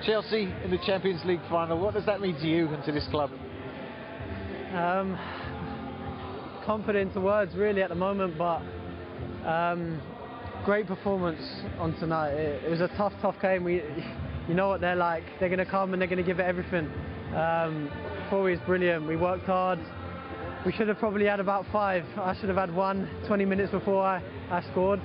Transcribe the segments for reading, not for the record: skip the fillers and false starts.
Chelsea in the Champions League final. What does that mean to you and to this club? Confident to words really at the moment, but great performance on tonight. It was a tough game. You know what they're like. They're going to come and they're going to give it everything. Corey is brilliant. We worked hard. We should have probably had about 5. I should have had 20 minutes before I scored.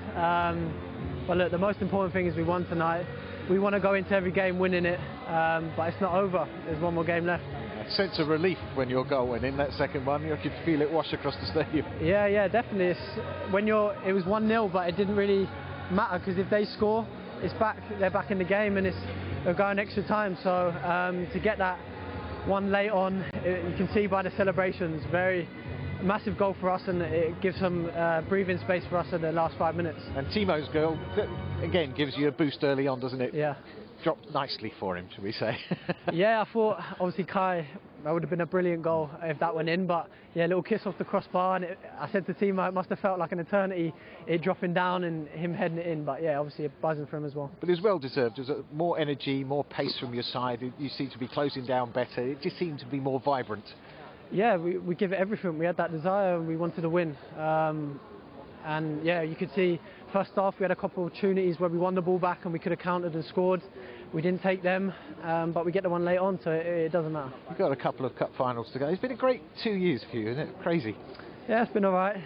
But look, the most important thing is we won tonight. We want to go into every game winning it, but it's not over. There's one more game left. A sense of relief when your goal went in, that second one. You could feel it wash across the stadium. Yeah, definitely. It was 1-0, but it didn't really matter because if they score, they're back in the game, and they're going extra time. So to get that one late on, you can see by the celebrations, very massive goal for us, and it gives some breathing space for us in the last 5 minutes. And Timo's goal, again, gives you a boost early on, doesn't it? Yeah. Dropped nicely for him, shall we say. Yeah, I thought, obviously, Kai, that would have been a brilliant goal if that went in, but yeah, a little kiss off the crossbar, and I said to Timo, it must have felt like an eternity, it dropping down and him heading it in, but yeah, obviously buzzing for him as well. But it was well deserved. There's more energy, more pace from your side. You seem to be closing down better. It just seemed to be more vibrant. Yeah, we give it everything. We had that desire and we wanted to win. And yeah, you could see first half we had a couple of opportunities where we won the ball back and we could have countered and scored. We didn't take them, but we get the one late on, so it doesn't matter. You've got a couple of cup finals to go. It's been a great 2 years for you, isn't it? Crazy. Yeah, it's been all right.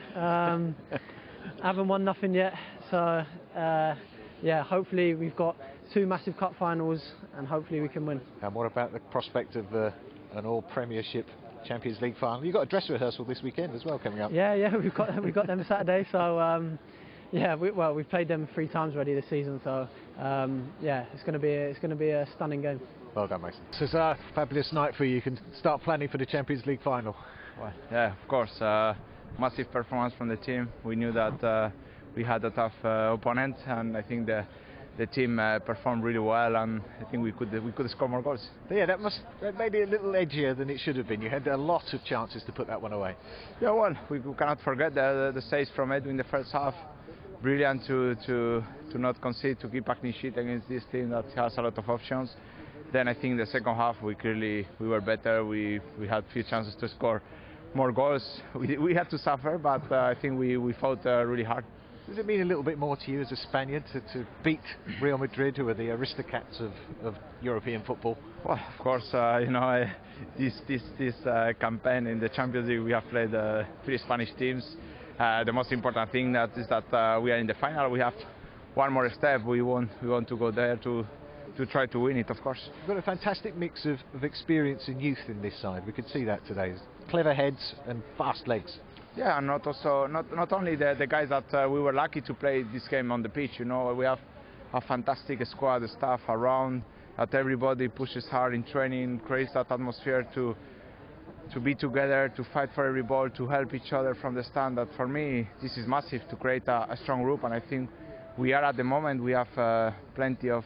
Haven't won nothing yet, so yeah, hopefully we've got 2 massive cup finals and hopefully we can win. And what about the prospect of an all-Premiership Champions League final? You've got a dress rehearsal this weekend as well coming up. Yeah, we've got them Saturday, so yeah, we've played them 3 times already this season, so yeah, it's going to be a stunning game. Well done, Mason. This is a fabulous night for you. You can start planning for the Champions League final. Well, yeah, of course. Massive performance from the team. We knew that we had a tough opponent, and I think the team performed really well, and I think we could score more goals. Yeah, that made it a little edgier than it should have been. You had a lot of chances to put that one away. Yeah, well, we cannot forget the saves from Edu in the first half. Brilliant to not concede, to keep a clean sheet against this team that has a lot of options. Then I think the second half we were better. We had few chances to score more goals. We had to suffer, but I think we fought really hard. Does it mean a little bit more to you as a Spaniard to beat Real Madrid, who are the aristocrats of European football? Well, of course, you know, this campaign in the Champions League we have played 3 Spanish teams. The most important thing is that we are in the final. We have one more step. We want to go there to try to win it, of course. You've got a fantastic mix of experience and youth in this side. We could see that today. Clever heads and fast legs. Yeah, and not only the guys that we were lucky to play this game on the pitch. You know, we have a fantastic squad, staff around, that everybody pushes hard in training, creates that atmosphere to be together, to fight for every ball, to help each other from the stand. That for me, this is massive to create a strong group, and I think we are at the moment. We have plenty of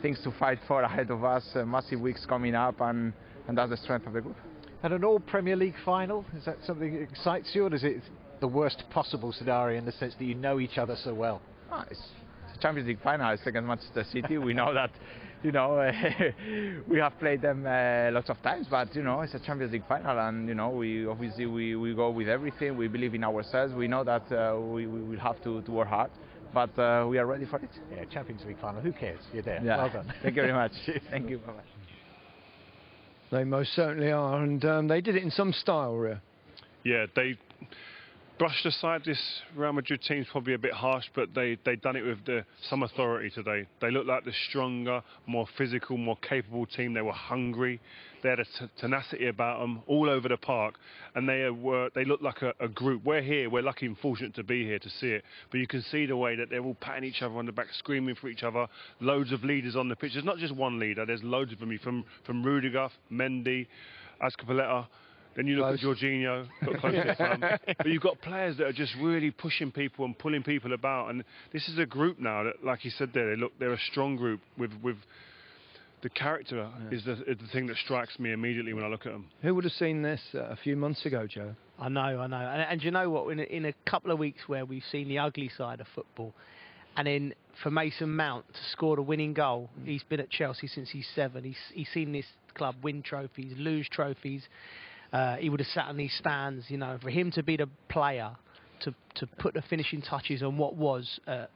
things to fight for ahead of us, massive weeks coming up, and that's the strength of the group. And an all-Premier League final, is that something that excites you, or is it the worst possible scenario in the sense that you know each other so well? It's a Champions League final, it's against Manchester City. We know that, you know, we have played them lots of times, but, you know, it's a Champions League final, and, you know, we go with everything. We believe in ourselves. We know that we will have to work hard, but we are ready for it. Yeah, Champions League final, who cares? You're there. Yeah. Well done. Thank you very much. Thank you. Bye-bye. They most certainly are, and they did it in some style, Ria. Yeah, they brushed aside this Real Madrid team's probably a bit harsh, but they done it with some authority today. They looked like the stronger, more physical, more capable team. They were hungry. They had a tenacity about them all over the park, and they looked like a group. We're here. We're lucky and fortunate to be here to see it. But you can see the way that they're all patting each other on the back, screaming for each other. Loads of leaders on the pitch. There's not just one leader. There's loads of them. From Rudiger, Mendy, Azpilicueta. Then you look at Jorginho, got close to the front. But you've got players that are just really pushing people and pulling people about. And this is a group now that, like you said there, they're a strong group with the character is the thing that strikes me immediately when I look at them. Who would have seen this a few months ago, Joe? I know. And you know what? In a couple of weeks where we've seen the ugly side of football, And then for Mason Mount to score the winning goal, he's been at Chelsea since he's 7. He's seen this club win trophies, lose trophies. He would have sat in these stands, you know. For him to be the player to put the finishing touches on what was a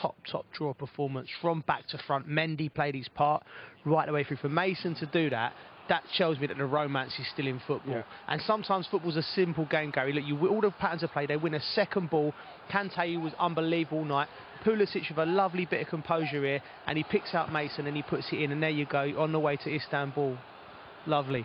top draw performance from back to front. Mendy played his part right the way through. For Mason to do that, that shows me that the romance is still in football. Yeah. And sometimes football's a simple game, Gary. Look, all the patterns of play, they win a second ball. Kante was unbelievable all night. Pulisic with a lovely bit of composure here, and he picks out Mason and he puts it in, and there you go, on the way to Istanbul. Lovely.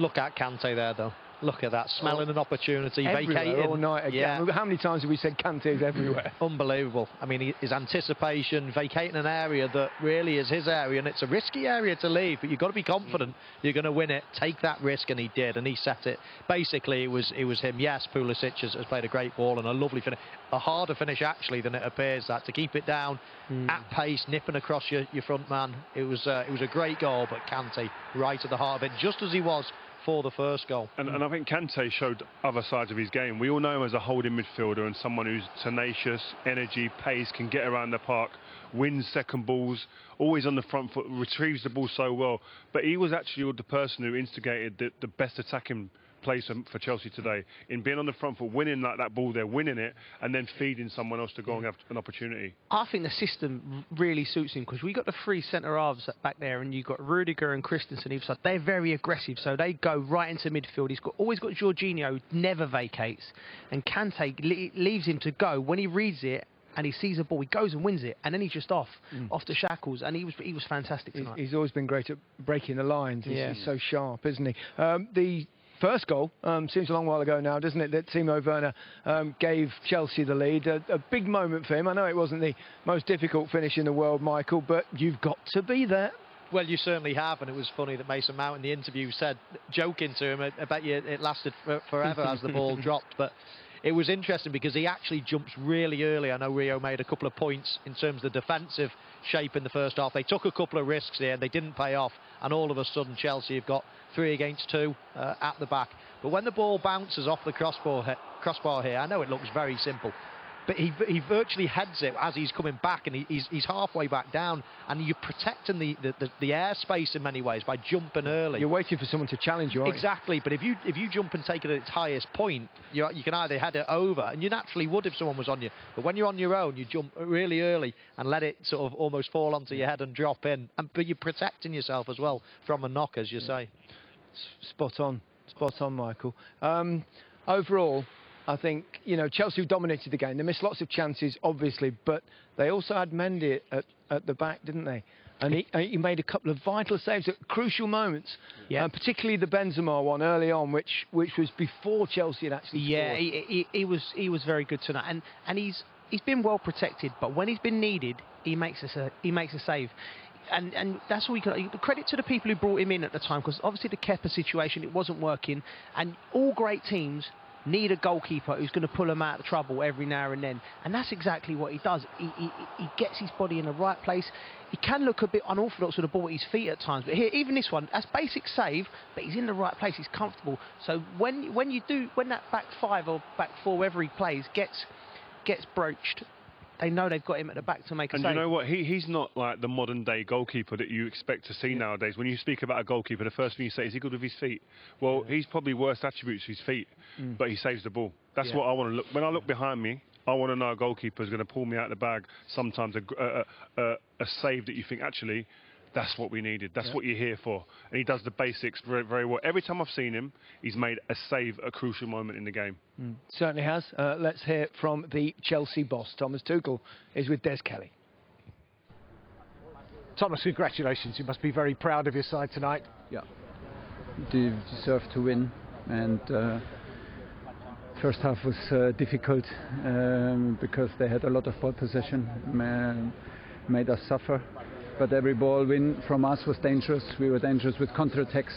Look at Kante there, though. Look at that, smelling an opportunity, Everywhere, vacating all night again. Yeah. How many times have we said Kante's everywhere? Unbelievable. I mean, his anticipation, vacating an area that really is his area, and it's a risky area to leave, but you've got to be confident you're going to win it. Take that risk, and he did, and he set it. Basically, it was him. Yes, Pulisic has played a great ball and a lovely finish. A harder finish, actually, than it appears, that to keep it down at pace, nipping across your front man. It was a great goal, but Kante right at the heart of it, just as he was for the first goal. And I think Kante showed other sides of his game. We all know him as a holding midfielder and someone who's tenacious, energy, pace, can get around the park, wins second balls, always on the front foot, retrieves the ball so well. But he was actually the person who instigated the best attacking place for Chelsea today, in being on the front foot, winning that ball there, winning it, and then feeding someone else to go and have an opportunity. I think the system really suits him, because we got the 3 centre halves back there, and you've got Rudiger and Christensen either side. They're very aggressive, so they go right into midfield. He's always got Jorginho, who never vacates, and Kante leaves him to go. When he reads it and he sees a ball, he goes and wins it, and then he's just off the shackles, and he was fantastic tonight. He's always been great at breaking the lines. He's so sharp, isn't he? The first goal seems a long while ago now, doesn't it, that Timo Werner gave Chelsea the lead. A big moment for him. I know it wasn't the most difficult finish in the world, Michael, but you've got to be there. Well, you certainly have, and it was funny that Mason Mount in the interview said, joking to him, I bet you it lasted forever as the ball dropped, but it was interesting because he actually jumps really early. I know Rio made a couple of points in terms of the defensive shape in the first half. They took a couple of risks here, they didn't pay off, and all of a sudden Chelsea have got 3 against 2 at the back. But when the ball bounces off the crossbar here, I know it looks very simple, but he virtually heads it as he's coming back, and he's halfway back down, and you're protecting the airspace in many ways by jumping early. You're waiting for someone to challenge you, aren't you? Exactly, but if you jump and take it at its highest point, you can either head it over, and you naturally would if someone was on you, but when you're on your own, you jump really early and let it sort of almost fall onto your head and drop in, but you're protecting yourself as well from a knock, as you say. Spot on, Michael. Overall, I think, you know, Chelsea dominated the game. They missed lots of chances, obviously, but they also had Mendy at the back, didn't they? And he made a couple of vital saves at crucial moments, particularly the Benzema one early on, which was before Chelsea had actually scored. Yeah, he was very good tonight, and he's been well protected, but when he's been needed, he makes a save. And that's all we can. Credit to the people who brought him in at the time, because obviously the Kepa situation, it wasn't working, and all great teams need a goalkeeper who's going to pull them out of trouble every now and then, and that's exactly what he does. He gets his body in the right place. He can look a bit unorthodox with the ball at his feet at times, but here, even this one, that's basic save, but he's in the right place, he's comfortable. So when that back 5 or back 4, wherever he plays, gets broached, they know they've got him at the back to make a save. And you know what? He's not like the modern day goalkeeper that you expect to see nowadays. When you speak about a goalkeeper, the first thing you say, is he good with his feet? Well, he's probably worst attributes his feet, but he saves the ball. That's what I want to look. When I look behind me, I want to know a goalkeeper is going to pull me out of the bag. Sometimes a save that you think, actually, that's what we needed. That's what you're here for. And he does the basics very, very well. Every time I've seen him, he's made a save at a crucial moment in the game. Certainly has. Let's hear from the Chelsea boss. Thomas Tuchel is with Des Kelly. Thomas, congratulations. You must be very proud of your side tonight. Yeah, they deserve to win, and first half was difficult because they had a lot of ball possession, made us suffer. But every ball win from us was dangerous. We were dangerous with counter-attacks.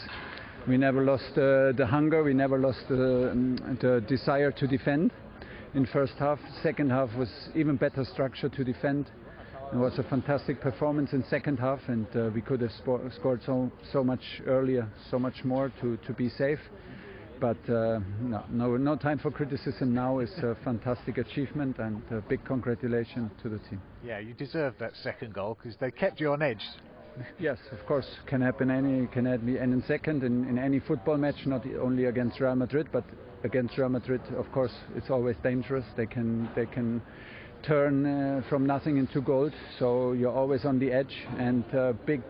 We never lost the hunger. We never lost the desire to defend in first half. Second half was even better structure to defend. It was a fantastic performance in second half, and we could have scored so much earlier, so much more to be safe. But no time for criticism now. Is a fantastic achievement, and a big congratulations to the team. Yeah, you deserved that second goal because they kept you on edge. Yes, of course, can happen any second in any football match, not only against Real Madrid, but against Real Madrid, of course, it's always dangerous. They can turn from nothing into gold, so you're always on the edge. And big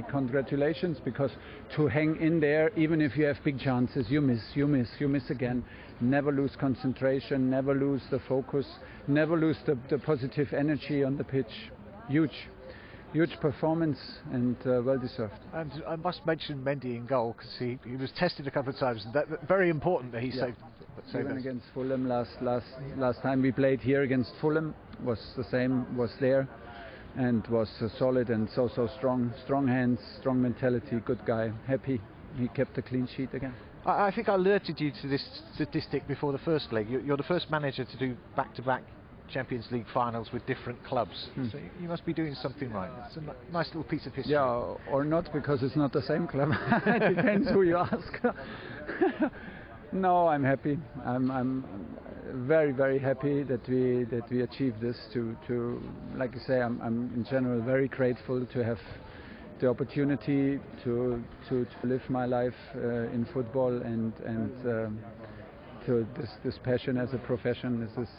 congratulations, because to hang in there, even if you have big chances, you miss again. Never lose concentration, never lose the focus, never lose the positive energy on the pitch. Huge performance, and well deserved. And I must mention Mendy in goal, because he was tested a couple of times. That very important that he saved. Even against Fulham last time we played here against Fulham was the same. Was there, and was solid and so strong hands, strong mentality, good guy. Happy he kept a clean sheet again. I think I alerted you to this statistic before the first leg. You're the first manager to do back-to-back Champions League finals with different clubs. So you must be doing something right. It's a nice little piece of history. Yeah, or not, because it's not the same club. It depends who you ask. No, I'm happy. I'm very happy that we achieved this. To like you say, I'm in general very grateful to have the opportunity to live my life in football, and to this passion as a profession. This is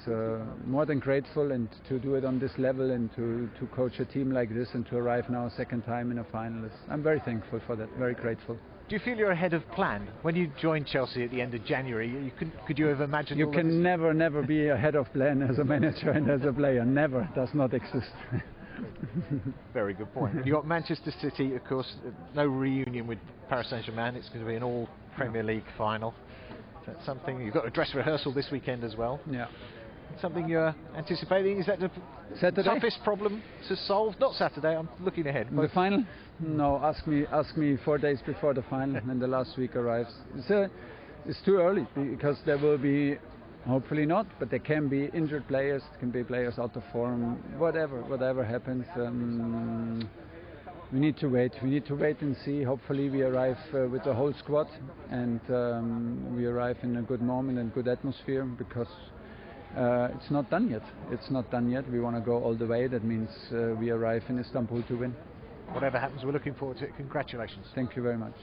more than grateful, and to do it on this level, and to coach a team like this, and to arrive now a second time in a final. I'm very thankful for that, very grateful. Do you feel you're ahead of plan? When you joined Chelsea at the end of January, could you have imagined? You can never be ahead of plan as a manager and as a player. Never, does not exist. Very good point. You got Manchester City, of course. No reunion with Paris Saint-Germain. It's going to be an all Premier League final. That's something. You've got a dress rehearsal this weekend as well. Yeah. Something you're anticipating? Is that the Saturday? toughest problem to solve? Not Saturday. I'm looking ahead. The final? No. Ask me 4 days before the final, and the last week arrives. It's too early, because there will be, hopefully not, but there can be injured players. There can be players out of form. Whatever happens. We need to wait. We need to wait and see. Hopefully we arrive with the whole squad, and we arrive in a good moment and good atmosphere, because it's not done yet. It's not done yet. We want to go all the way. That means we arrive in Istanbul to win. Whatever happens, we're looking forward to it. Congratulations. Thank you very much.